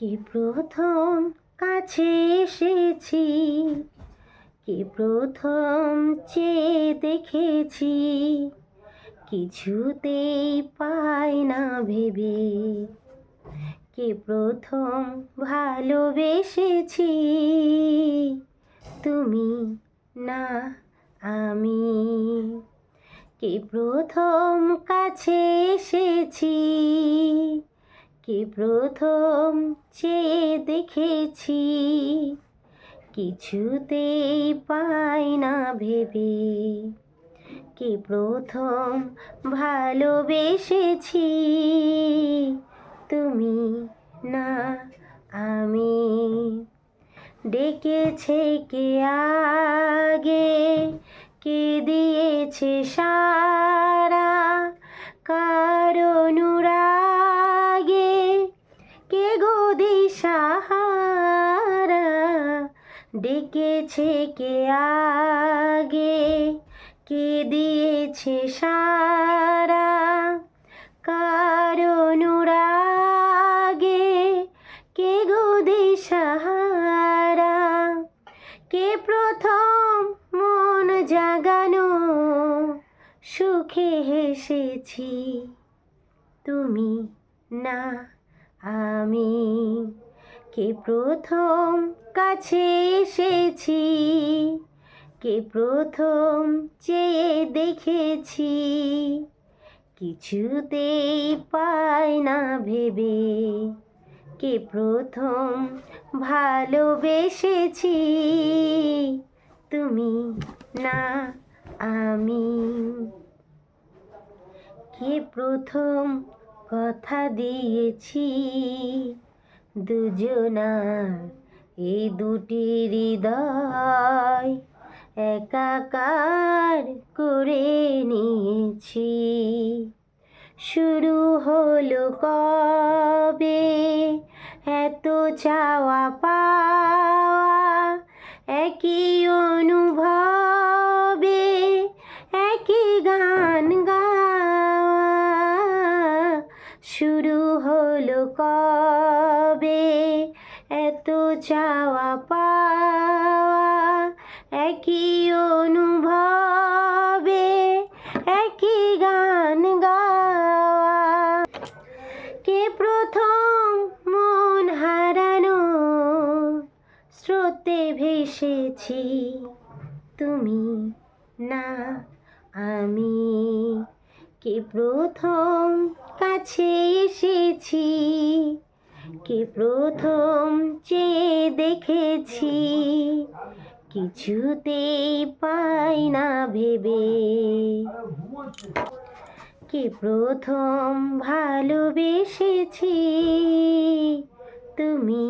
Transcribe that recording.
কে প্রথম কাছে এসেছি, কে প্রথম চেয়ে দেখেছি, কিছুতেই পাই না ভেবে। কে প্রথম ভালোবেসেছি, তুমি না আমি। কে প্রথম কাছে এসেছি, কে প্রথম চেয়ে দেখেছি, কিছুতেই পাই না ভেবে। কে প্রথম ভালোবেসেছি, তুমি না আমি। ডেকেছে কে আগে, কে দিয়েছে সারা, কার অনুরাগে কে গো দিশাহারা। ডেকেছে কে আগে, কে দিয়েছে সারা, কার অনুরাগে কে গো দিশাহারা। কে প্রথম মন জাগানো, সুখে হেসেছি, তুমি না আমি। কে প্রথম কাছে এসেছি, কে প্রথম চেয়ে দেখেছি, কিছুতেই পাই না ভেবে। কে প্রথম ভালোবেসেছি, তুমি না আমি। কে প্রথম কথা দিয়েছি, দুজনার এই দুটি হৃদয় একাকার করে নিয়েছি। শুরু হলো কবে এত চাওয়া পাওয়া, একই অনুভবে একই গান গাওয়া। শুরু হলো কবে এত চাওয়া পাওয়া, একই অনুভবে একই গান গাওয়া। কে প্রথম মন হারানো স্রোতে ভেসেছি, তুমি না আমি। কে প্রথম কাছে এসেছি, কে প্রথম চেয়ে দেখেছি, কিছুতেই পাই না ভেবে। কে প্রথম ভালোবেসেছি, তুমি